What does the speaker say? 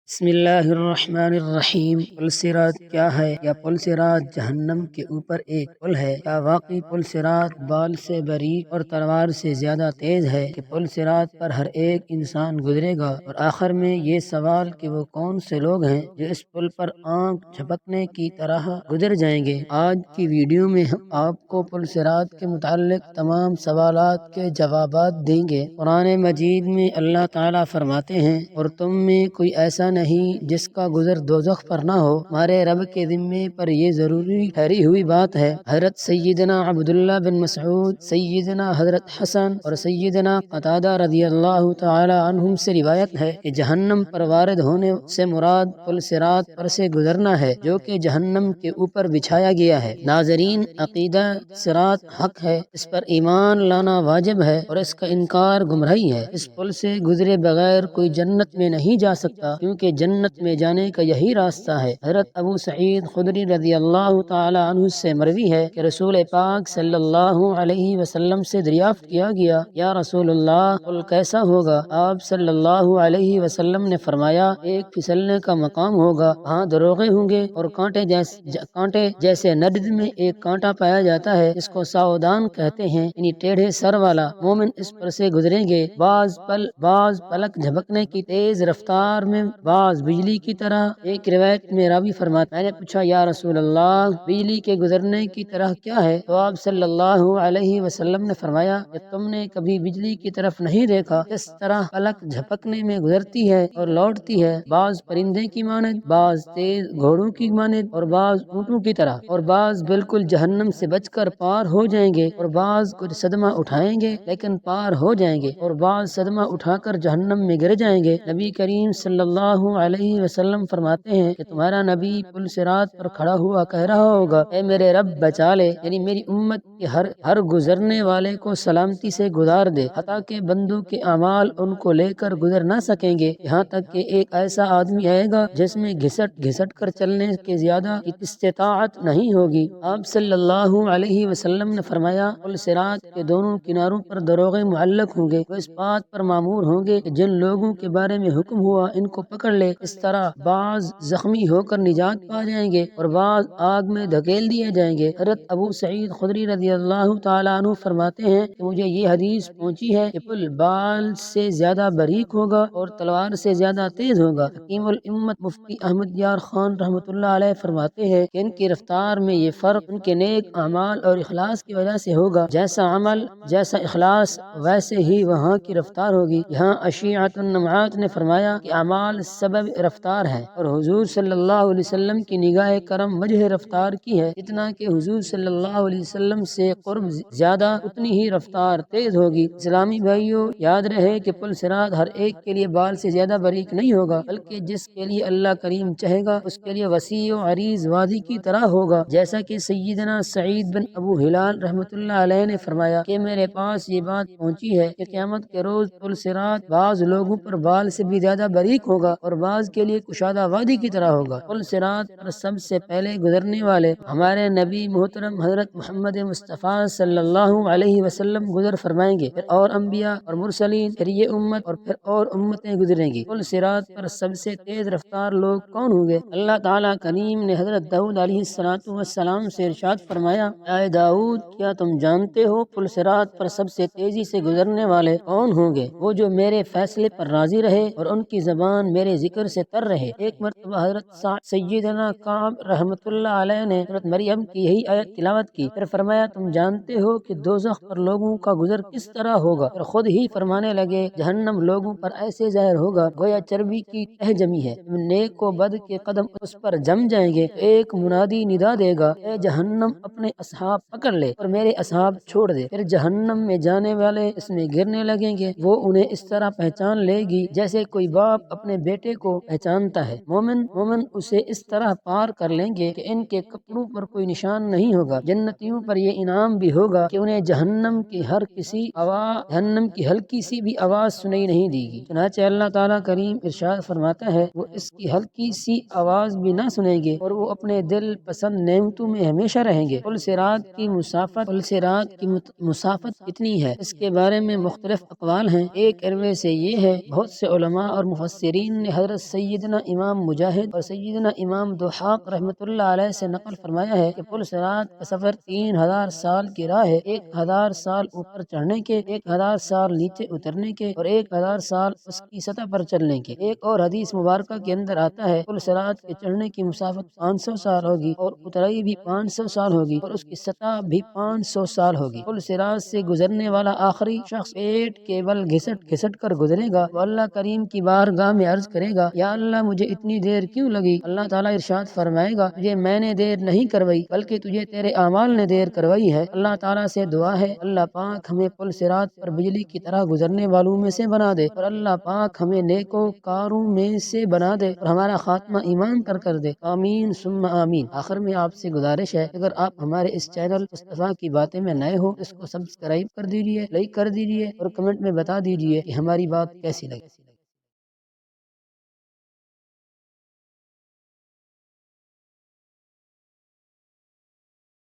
بسم اللہ الرحمن الرحیم۔ پل صراط کیا ہے؟ یا پل صراط جہنم کے اوپر ایک پل ہے؟ کیا واقعی پل صراط بال سے باریک اور تلوار سے زیادہ تیز ہے کہ پل صراط پر ہر ایک انسان گزرے گا؟ اور آخر میں یہ سوال کہ وہ کون سے لوگ ہیں جو اس پل پر آنکھ جھپکنے کی طرح گزر جائیں گے۔ آج کی ویڈیو میں ہم آپ کو پل صراط کے متعلق تمام سوالات کے جوابات دیں گے۔ قرآن مجید میں اللہ تعالیٰ فرماتے ہیں، اور تم میں کوئی ایسا نہیں جس کا گزر دوزخ پر نہ ہو، ہمارے رب کے ذمے پر یہ ضروری ٹھہری ہوئی بات ہے۔ حضرت سیدنا عبداللہ بن مسعود، سیدنا حضرت حسن اور سیدنا قتادہ رضی اللہ تعالی عنہم سے روایت ہے کہ جہنم پر وارد ہونے سے مراد پل صراط پر سے گزرنا ہے، جو کہ جہنم کے اوپر بچھایا گیا ہے۔ ناظرین، عقیدہ صراط حق ہے، اس پر ایمان لانا واجب ہے اور اس کا انکار گمراہی ہے۔ اس پل سے گزرے بغیر کوئی جنت میں نہیں جا سکتا، کیونکہ جنت میں جانے کا یہی راستہ ہے۔ حضرت ابو سعید خدری رضی اللہ تعالی عنہ سے مروی ہے کہ رسول پاک صلی اللہ علیہ وسلم سے دریافت کیا گیا، یا رسول اللہ، پل کیسا ہوگا؟ آپ صلی اللہ علیہ وسلم نے فرمایا، ایک پھسلنے کا مقام ہوگا، وہاں دروغے ہوں گے اور کانٹے جیسے ندد میں ایک کانٹا پایا جاتا ہے جس کو ساودان کہتے ہیں، یعنی ٹیڑھے سر والا۔ مومن اس پر سے گزریں گے، بعض پلک جھپکنے کی تیز رفتار میں، بعض بجلی کی طرح۔ ایک روایت میں راوی فرماتا ہے، میں نے پوچھا، یا رسول اللہ، بجلی کے گزرنے کی طرح کیا ہے؟ تو آپ صلی اللہ علیہ وسلم نے فرمایا کہ تم نے کبھی بجلی کی طرف نہیں دیکھا، اس طرح پلک جھپکنے میں گزرتی ہے اور لوٹتی ہے، بعض پرندے کی مانند، بعض تیز گھوڑوں کی مانند اور بعض اونٹوں کی طرح، اور بعض بالکل جہنم سے بچ کر پار ہو جائیں گے، اور بعض کچھ صدمہ اٹھائیں گے لیکن پار ہو جائیں گے، اور بعض صدمہ اٹھا کر جہنم میں گر جائیں گے۔ نبی کریم صلی اللہ علیہ وسلم فرماتے ہیں کہ تمہارا نبی پل صراط پر کھڑا ہوا کہہ رہا ہوگا، اے میرے رب بچا لے، یعنی میری امت کے ہر گزرنے والے کو سلامتی سے گزار دے، حتیٰ کہ بندوں کے اعمال ان کو لے کر گزر نہ سکیں گے، یہاں تک کہ ایک ایسا آدمی آئے گا جس میں گھسٹ کر چلنے کے زیادہ استطاعت نہیں ہوگی۔ آپ صلی اللہ علیہ وسلم نے فرمایا، پل صراط کے دونوں کناروں پر دروغے معلق ہوں گے، وہ اس بات پر مامور ہوں گے کہ جن لوگوں کے بارے میں حکم ہوا ان کو پکڑ لے۔ اس طرح بعض زخمی ہو کر نجات پا جائیں گے اور بعض آگ میں دھکیل دیے جائیں گے۔ حضرت ابو سعید خدری رضی اللہ تعالی عنہ فرماتے ہیں کہ مجھے یہ حدیث پہنچی ہے کہ پل بال سے زیادہ باریک ہوگا اور تلوار سے زیادہ تیز ہوگا۔ حکیم الامت مفتی احمد یار خان رحمۃ اللہ علیہ فرماتے ہیں کہ ان کی رفتار میں یہ فرق ان کے نیک اعمال اور اخلاص کی وجہ سے ہوگا، جیسا عمل جیسا اخلاص ویسے ہی وہاں کی رفتار ہوگی۔ یہاں اشیعۃ النمعات نے فرمایا کہ اعمال سبب رفتار ہے، اور حضور صلی اللہ علیہ وسلم کی نگاہ کرم وجہ رفتار کی ہے، جتنا کہ حضور صلی اللہ علیہ وسلم سے قرب زیادہ اتنی ہی رفتار تیز ہوگی۔ اسلامی بھائیوں، یاد رہے کہ پل صراط ہر ایک کے لیے بال سے زیادہ باریک نہیں ہوگا، بلکہ جس کے لیے اللہ کریم چاہے گا اس کے لیے وسیع و عریض وادی کی طرح ہوگا، جیسا کہ سیدنا سعید بن ابو ہلال رحمۃ اللہ علیہ نے فرمایا کہ میرے پاس یہ بات پہنچی ہے کہ قیامت کے روز پل صراط بعض لوگوں پر بال سے بھی زیادہ باریک ہوگا اور بعض کے لیے کشادہ وادی کی طرح ہوگا۔ پل صراط پر سب سے پہلے گزرنے والے ہمارے نبی محترم حضرت محمد مصطفیٰ صلی اللہ علیہ وسلم گزر فرمائیں گے، پھر اور انبیاء اور مرسلین، پھر یہ امت اور پھر اور امتیں گزریں گی۔ پل صراط پر سب سے تیز رفتار لوگ کون ہوں گے؟ اللہ تعالیٰ کریم نے حضرت داؤد علیہ السلام سے ارشاد فرمایا، اے داؤد، کیا تم جانتے ہو پل صراط پر سب سے تیزی سے گزرنے والے کون ہوں گے؟ وہ جو میرے فیصلے پر راضی رہے اور ان کی زبان میرے ذکر سے تر رہے۔ ایک مرتبہ حضرت سیدنا کعب رحمۃ اللہ علیہ نے حضرت مریم کی یہی آیت تلاوت کی، پھر فرمایا، تم جانتے ہو کہ دوزخ پر لوگوں کا گزر کس طرح ہوگا؟ پھر خود ہی فرمانے لگے، جہنم لوگوں پر ایسے ظاہر ہوگا گویا چربی کی تہ جمی ہے، نیک و بد کے قدم اس پر جم جائیں گے، تو ایک منادی ندا دے گا، اے جہنم اپنے اصحاب پکڑ لے اور میرے اصحاب چھوڑ دے۔ پھر جہنم میں جانے والے اس میں گرنے لگیں گے، وہ انہیں اس طرح پہچان لے گی جیسے کوئی باپ اپنے بیٹے کو پہچانتا ہے۔ مومن اسے اس طرح پار کر لیں گے کہ ان کے کپڑوں پر کوئی نشان نہیں ہوگا۔ جنتیوں پر یہ انعام بھی ہوگا کہ انہیں جہنم کی ہلکی سی بھی آواز سنائی نہیں دی گی۔ چنانچہ اللہ تعالیٰ کریم ارشاد فرماتا ہے، وہ اس کی ہلکی سی آواز بھی نہ سنیں گے اور وہ اپنے دل پسند نعمتوں میں ہمیشہ رہیں گے۔ پل صراط کی مسافت کتنی ہے؟ اس کے بارے میں مختلف اقوال ہیں۔ ایک روایت سے یہ ہے، بہت سے علماء اور مفسرین نے حضرت سیدنا امام مجاہد اور سیدنا امام ضحاک رحمۃ اللہ علیہ سے نقل فرمایا ہے کہ پل صراط کا سفر 3000 سال کی راہ ہے، 1000 سال اوپر چڑھنے کے، 1000 سال نیچے اترنے کے، اور 1000 سال اس کی سطح پر چلنے کے۔ ایک اور حدیث مبارکہ کے اندر آتا ہے پل صراط کے چڑھنے کی مسافت 500 سال ہوگی اور اترائی بھی 500 سال ہوگی اور اس کی سطح بھی 500 سال ہوگی۔ پل صراط سے گزرنے والا آخری شخص پیٹ کے بل گھسٹ گھسٹ کر گزرے گا، وہ اللہ کریم کی بارگاہ میں عرض کرے گا یا اللہ مجھے اتنی دیر کیوں لگی؟ اللہ تعالیٰ ارشاد فرمائے گا تجھے میں نے دیر نہیں کروائی بلکہ تجھے تیرے اعمال نے دیر کروائی ہے۔ اللہ تعالیٰ سے دعا ہے اللہ پاک ہمیں پل صراط پر بجلی کی طرح گزرنے والوں میں سے بنا دے، اور اللہ پاک ہمیں نیکوکاروں میں سے بنا دے اور ہمارا خاتمہ ایمان پر کر دے، آمین ثم آمین۔ آخر میں آپ سے گزارش ہے اگر آپ ہمارے اس چینل مصطفیٰ کی باتیں میں نئے ہو اس کو سبسکرائب کر دیجیے، لائک کر دیجیے اور کمنٹ میں بتا دیجیے کہ ہماری بات کیسی لگی۔